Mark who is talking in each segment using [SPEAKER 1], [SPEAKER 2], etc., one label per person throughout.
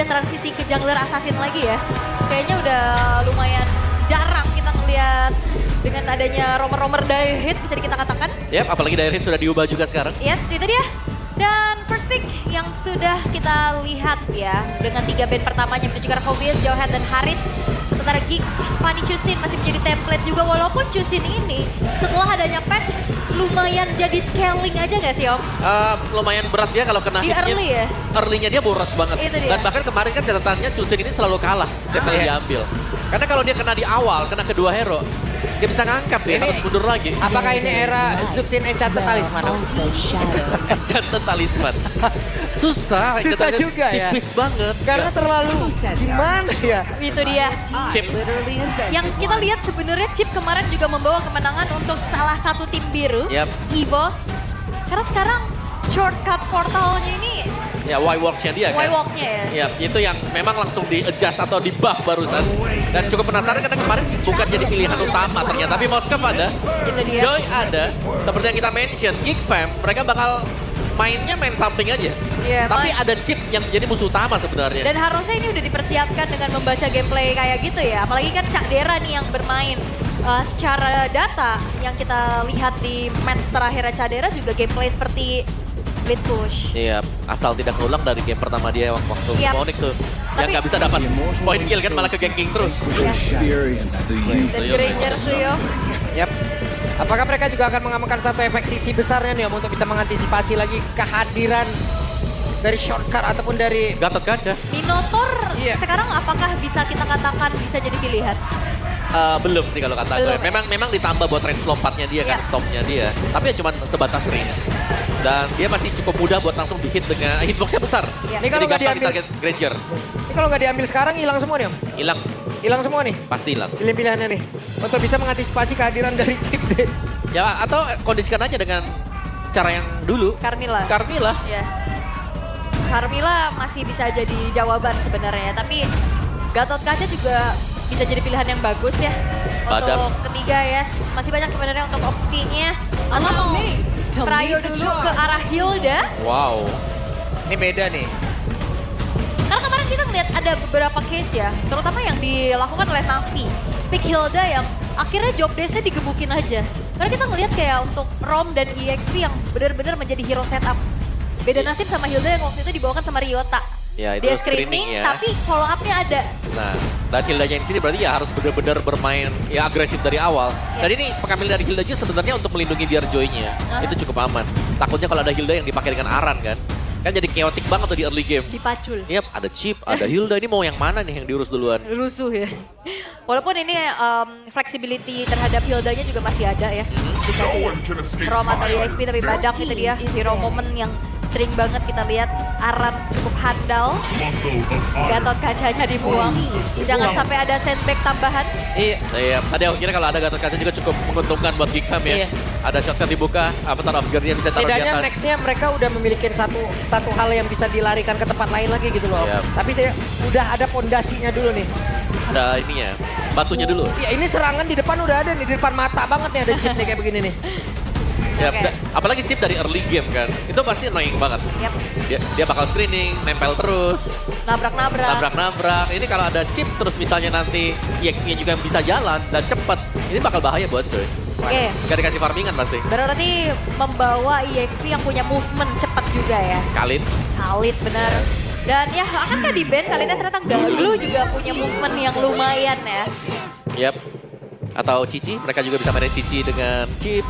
[SPEAKER 1] udah transisi ke jungler assassin lagi ya. Kayaknya udah lumayan jarang kita ngeliat dengan adanya romer-romer die hit bisa kita katakan.
[SPEAKER 2] Yap, apalagi Dire Hit sudah diubah juga sekarang.
[SPEAKER 1] Yes, itu dia. Dan first pick yang sudah kita lihat ya, dengan 3 band pertamanya menuju ke arah Kobias, Jawhead dan Harit. Sementara Geek, Fanny Chusin masih menjadi template juga, walaupun Chusin ini setelah adanya patch lumayan jadi scaling aja gak sih Om?
[SPEAKER 2] Lumayan berat dia kalau kena
[SPEAKER 1] Di
[SPEAKER 2] hitnya.
[SPEAKER 1] early ya?
[SPEAKER 2] Early-nya dia boros banget.
[SPEAKER 1] Itu dia.
[SPEAKER 2] Dan bahkan kemarin kan catatannya Chusin ini selalu kalah setiap kali diambil. Karena kalau dia kena di awal, kena kedua hero, dia bisa ngangkat dia, harus mundur lagi.
[SPEAKER 3] Apakah ini era Zuxin Enchanted Talisman?
[SPEAKER 2] Jantan talisman. Susah.
[SPEAKER 3] Susah
[SPEAKER 2] Kita
[SPEAKER 3] juga ya.
[SPEAKER 2] Tipis banget.
[SPEAKER 3] Karena terlalu gimana ya?
[SPEAKER 1] Itu dia.
[SPEAKER 2] Chip.
[SPEAKER 1] Yang kita lihat sebenarnya Chip kemarin juga membawa kemenangan untuk salah satu tim biru,
[SPEAKER 2] Yap.
[SPEAKER 1] EVOS. Karena sekarang shortcut portalnya ini
[SPEAKER 2] Ya, Y-Walk-nya dia kan.
[SPEAKER 1] Y-Walk-nya ya.
[SPEAKER 2] Ya, itu yang memang langsung di-adjust atau di-buff barusan. Dan cukup penasaran karena kemarin bukan jadi pilihan utama ternyata. Tapi Moskov ada,
[SPEAKER 1] Itu dia.
[SPEAKER 2] Joy ada. Seperti yang kita mention, Geek Fam, mereka bakal mainnya main samping aja.
[SPEAKER 1] Iya,
[SPEAKER 2] Tapi
[SPEAKER 1] main.
[SPEAKER 2] ada chip yang jadi musuh utama sebenarnya.
[SPEAKER 1] Dan harusnya ini udah dipersiapkan dengan membaca gameplay kayak gitu ya. Apalagi kan Cak Dera nih yang bermain. Secara data yang kita lihat di match terakhirnya Cak Dera juga gameplay seperti split push.
[SPEAKER 2] Iya, asal tidak ngulang dari game pertama dia waktu
[SPEAKER 1] Yap.
[SPEAKER 2] Monik tuh. Yang
[SPEAKER 1] Tapi-
[SPEAKER 2] nggak bisa dapat point kill kan malah ke ganking terus.
[SPEAKER 4] Experience the youth.
[SPEAKER 1] Dan Granger tuh yo.
[SPEAKER 3] Yap. Apakah mereka juga akan mengamankan satu efek sisi besarnya nih Om untuk bisa mengantisipasi lagi kehadiran dari shortcut ataupun dari
[SPEAKER 2] Gatot kaca.
[SPEAKER 1] Minotaur
[SPEAKER 3] Iya.
[SPEAKER 1] sekarang apakah bisa kita katakan bisa jadi pilihan?
[SPEAKER 2] Belum sih kalau kata gue.
[SPEAKER 1] Belum.
[SPEAKER 2] Memang ditambah buat range lompatnya dia kan,
[SPEAKER 1] Ya.
[SPEAKER 2] stopnya dia. Tapi ya cuma sebatas range. Dan dia masih cukup mudah buat langsung di-hit dengan hitboxnya besar.
[SPEAKER 1] Ya.
[SPEAKER 3] Ini kalau
[SPEAKER 2] Jadi
[SPEAKER 3] nggak
[SPEAKER 2] gampang
[SPEAKER 3] diambil-
[SPEAKER 2] di-target Granger.
[SPEAKER 3] ini kalau nggak diambil sekarang hilang semua nih Om.
[SPEAKER 2] Hilang,
[SPEAKER 3] Hilang semua nih
[SPEAKER 2] pasti hilang.
[SPEAKER 3] pilihan-pilihannya nih. Untuk bisa mengantisipasi kehadiran dari chip deh.
[SPEAKER 2] Ya atau kondisikan aja dengan cara yang dulu.
[SPEAKER 1] Carmilla.
[SPEAKER 2] Carmilla.
[SPEAKER 1] Ya. Carmilla masih bisa jadi jawaban sebenarnya, tapi Gatot Kaca juga bisa jadi pilihan yang bagus ya.
[SPEAKER 2] Badam.
[SPEAKER 1] Untuk ketiga yes, masih banyak sebenarnya untuk opsinya. Atau mau Prayo dulu ke arah Hilda.
[SPEAKER 2] Wow.
[SPEAKER 3] Ini beda nih.
[SPEAKER 1] Karena kemarin kita ngeliat ada beberapa case ya, terutama yang dilakukan oleh Navi. Pick Hilda yang akhirnya job desk-nya digebukin aja. Karena kita ngeliat kayak untuk Rom dan EXP yang benar-benar menjadi hero setup. Beda nasib sama Hilda yang waktu itu dibawakan sama Ryota.
[SPEAKER 2] Ya, itu
[SPEAKER 1] Dia
[SPEAKER 2] screening
[SPEAKER 1] screening,
[SPEAKER 2] ya.
[SPEAKER 1] tapi follow up-nya ada.
[SPEAKER 2] Nah, dan Hildanya di sini berarti ya harus benar-benar bermain ya agresif dari awal.
[SPEAKER 1] Ya.
[SPEAKER 2] Dan ini pengambil dari Hilda juga sebenarnya untuk melindungi biar Joy-nya.
[SPEAKER 1] Aha.
[SPEAKER 2] Itu cukup aman. Takutnya kalau ada Hilda yang dipakai dengan Aran kan. Kan jadi chaotic banget tuh di early game.
[SPEAKER 1] Dipacul.
[SPEAKER 2] Yap, ada Chip, ada Hilda. Ini mau yang mana nih yang diurus duluan?
[SPEAKER 1] Rusuh ya. Walaupun ini flexibility terhadap Hildanya juga masih ada ya. Bisa di Rom atau EXP, tapi Badang itu dia hero moment yang sering banget kita lihat Aran cukup handal. Gatot kacanya dibuang. Jangan sampai ada sandbag tambahan.
[SPEAKER 3] Iya.
[SPEAKER 2] Nah, iya, tadi aku kira kalau ada Gatot Kaca juga cukup menguntungkan buat Geek Fam ya.
[SPEAKER 3] Iya.
[SPEAKER 2] Ada shotgun dibuka, avatar of Guardian bisa taruh di
[SPEAKER 3] Setidaknya
[SPEAKER 2] atas.
[SPEAKER 3] nextnya mereka udah memiliki satu hal yang bisa dilarikan ke tempat lain lagi gitu loh.
[SPEAKER 2] Yap.
[SPEAKER 3] Tapi udah ada pondasinya dulu nih.
[SPEAKER 2] Ada ininya, batunya dulu.
[SPEAKER 3] Ya ini serangan di depan udah ada nih, di depan mata banget nih ada chip nih kayak begini nih.
[SPEAKER 2] Ya,
[SPEAKER 1] Oke.
[SPEAKER 2] apalagi Chip dari early game kan. Itu pasti annoying banget.
[SPEAKER 1] Yap.
[SPEAKER 2] Dia bakal screening, nempel terus,
[SPEAKER 1] Nabrak-nabrak.
[SPEAKER 2] nabrak-nabrak. Ini kalau ada Chip terus misalnya nanti EXP-nya juga bisa jalan dan cepet, ini bakal bahaya buat Joy.
[SPEAKER 1] Oke.
[SPEAKER 2] Gak dikasih farmingan pasti.
[SPEAKER 1] Berarti membawa EXP yang punya movement cepat juga ya.
[SPEAKER 2] Khalid,
[SPEAKER 1] Khalid benar. Dan ya akankah di band kali ini ternyata Gaglu juga punya movement yang lumayan ya.
[SPEAKER 2] yap. Atau Cici, mereka juga bisa mainin Cici dengan Chip.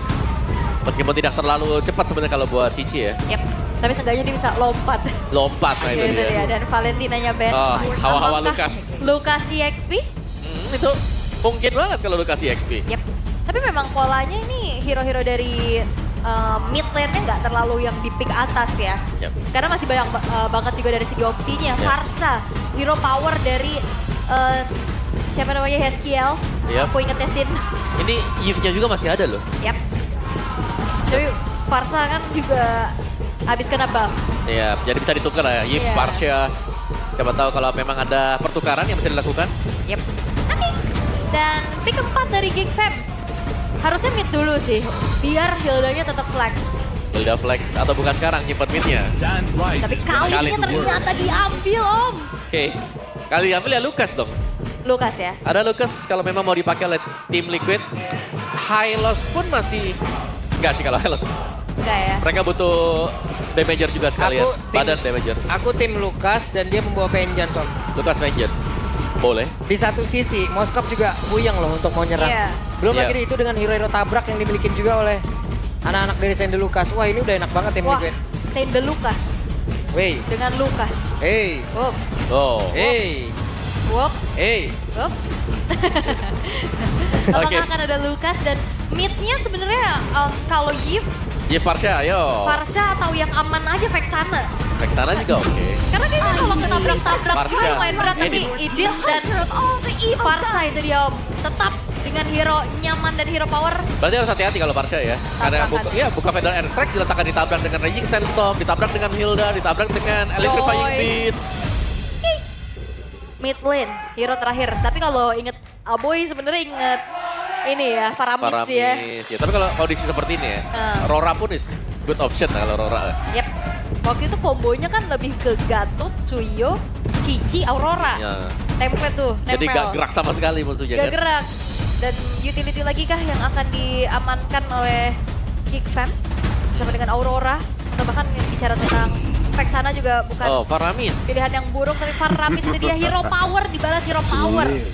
[SPEAKER 2] Meskipun tidak terlalu cepat sebenarnya kalau buat Cici ya.
[SPEAKER 1] Yap. Tapi seenggaknya dia bisa lompat.
[SPEAKER 2] Lompat, nah itu
[SPEAKER 1] Itu
[SPEAKER 2] dia.
[SPEAKER 1] dia. Dan Valentinanya band.
[SPEAKER 2] Oh, hawa-hawa
[SPEAKER 1] Apakah
[SPEAKER 2] Lukas.
[SPEAKER 1] Lukas EXP?
[SPEAKER 2] Itu mungkin banget kalau lu kasih XP.
[SPEAKER 1] Yap. Tapi memang polanya ini hero-hero dari mid lane-nya nggak terlalu yang di pick atas ya.
[SPEAKER 2] Yap.
[SPEAKER 1] Karena masih banyak banget juga dari segi opsinya. Farsa, hero power dari siapa namanya Heskiel.
[SPEAKER 2] Yap.
[SPEAKER 1] Aku ingetnya Sin.
[SPEAKER 2] Ini Yves-nya juga masih ada loh.
[SPEAKER 1] Yap. Tapi Farsa kan juga habis kena buff.
[SPEAKER 2] Iya, jadi bisa ditukar lah ya. Yves,
[SPEAKER 1] Iya.
[SPEAKER 2] Parsha. Siapa tahu kalau memang ada pertukaran yang bisa dilakukan.
[SPEAKER 1] Yap. Oke. Dan pick keempat dari Geek Fam. Harusnya mid dulu sih, biar Hildanya tetap flex.
[SPEAKER 2] Hilda flex atau bukan sekarang nyimpen midnya.
[SPEAKER 1] Tapi kali ini ternyata diambil Om.
[SPEAKER 2] Oke. Kali diambil ya Lucas dong.
[SPEAKER 1] Lucas ya.
[SPEAKER 2] Ada Lucas kalau memang mau dipakai oleh tim Liquid. Hylos pun masih enggak sih kalau Hylos.
[SPEAKER 1] Enggak ya.
[SPEAKER 2] Mereka butuh damager juga sekalian. Badan damager.
[SPEAKER 3] Aku tim Lucas dan dia membawa Vengeance Om.
[SPEAKER 2] Lucas Vengeance. Boleh.
[SPEAKER 3] Di satu sisi, Moskov juga puyeng loh untuk mau nyerang.
[SPEAKER 1] Iya.
[SPEAKER 3] Belum
[SPEAKER 2] Iya.
[SPEAKER 3] lagi itu dengan hero-hero tabrak yang dimiliki juga oleh anak-anak dari Saint Lucas. Wah ini udah enak banget tim
[SPEAKER 1] Wah,
[SPEAKER 3] Liquid.
[SPEAKER 1] Saint de Lucas
[SPEAKER 3] Wey,
[SPEAKER 1] dengan Lucas.
[SPEAKER 3] hey,
[SPEAKER 1] Wop,
[SPEAKER 2] Oh.
[SPEAKER 3] hey,
[SPEAKER 1] wop,
[SPEAKER 3] hey.
[SPEAKER 1] wop. Apakah
[SPEAKER 2] Oke.
[SPEAKER 1] akan ada Lucas dan mid-nya sebenarnya kalau Yves,
[SPEAKER 2] Jeff Farsha, ayo.
[SPEAKER 1] Farsha atau yang aman aja Vexana.
[SPEAKER 2] Vexana juga oke.
[SPEAKER 1] Karena kayaknya kalau ketabrak-tabrak
[SPEAKER 2] Farsha.
[SPEAKER 1] juga lumayan berat tapi Idit dan Farsha itu dia Om. Tetap dengan hero nyaman dan hero power.
[SPEAKER 2] Berarti harus hati-hati kalau Farsha ya. Karena
[SPEAKER 1] Tabrakan.
[SPEAKER 2] buka Federal Airstrike jelas akan ditabrak dengan Raging Sandstorm, ditabrak dengan Hilda, ditabrak dengan Electrifying
[SPEAKER 1] Joy.
[SPEAKER 2] Beats.
[SPEAKER 1] Mid lane, hero terakhir. Tapi kalau inget Aboy sebenarnya inget ini ya, Faramis ya.
[SPEAKER 2] Paramis ya. Tapi kalau kondisi seperti ini ya, Rora pun is good option lah kalau Rora.
[SPEAKER 1] Yep. Waktu itu kombonya kan lebih ke Gatot, Suyo, Cici, Aurora.
[SPEAKER 2] Ya.
[SPEAKER 1] Template tuh,
[SPEAKER 2] Jadi
[SPEAKER 1] nempel.
[SPEAKER 2] gak gerak sama sekali musuhnya
[SPEAKER 1] Gak
[SPEAKER 2] kan.
[SPEAKER 1] gerak. Dan utility lagi kah yang akan diamankan oleh Geek Fam bersama dengan Aurora atau bahkan yang bicara tentang Vexana juga bukan
[SPEAKER 2] Oh, Faramis.
[SPEAKER 1] pilihan yang buruk, tapi Faramis itu dia hero power dibalas hero
[SPEAKER 4] To
[SPEAKER 1] power.
[SPEAKER 4] live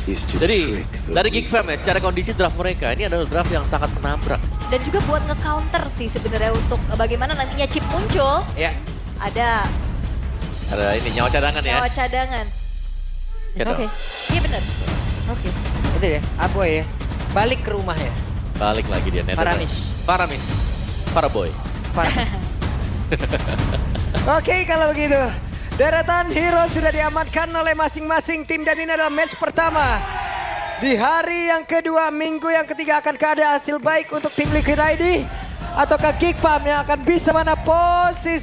[SPEAKER 4] is to
[SPEAKER 2] Jadi
[SPEAKER 4] trick the
[SPEAKER 2] dari Geek Fam ya, secara kondisi draft mereka ini adalah draft yang sangat menabrak.
[SPEAKER 1] Dan juga buat nge-counter sih sebenarnya untuk bagaimana nantinya chip muncul.
[SPEAKER 3] Ya,
[SPEAKER 1] Ada
[SPEAKER 2] Ada ini nyawa cadangan ya.
[SPEAKER 1] nyawa cadangan.
[SPEAKER 2] Gitu.
[SPEAKER 3] oke.
[SPEAKER 1] Iya bener. Oke.
[SPEAKER 3] Itu ya, Aboy ya. Balik ke rumah ya.
[SPEAKER 2] Balik lagi dia.
[SPEAKER 3] Faramis.
[SPEAKER 2] Faramis. Faraboy.
[SPEAKER 3] Oke, kalau begitu. Deretan hero sudah diamankan oleh masing-masing tim dan ini adalah match pertama. Di hari yang kedua, minggu yang ketiga akankah ada hasil baik untuk tim Liquid ID? Ataukah Geek Fam yang akan bisa mana posisi?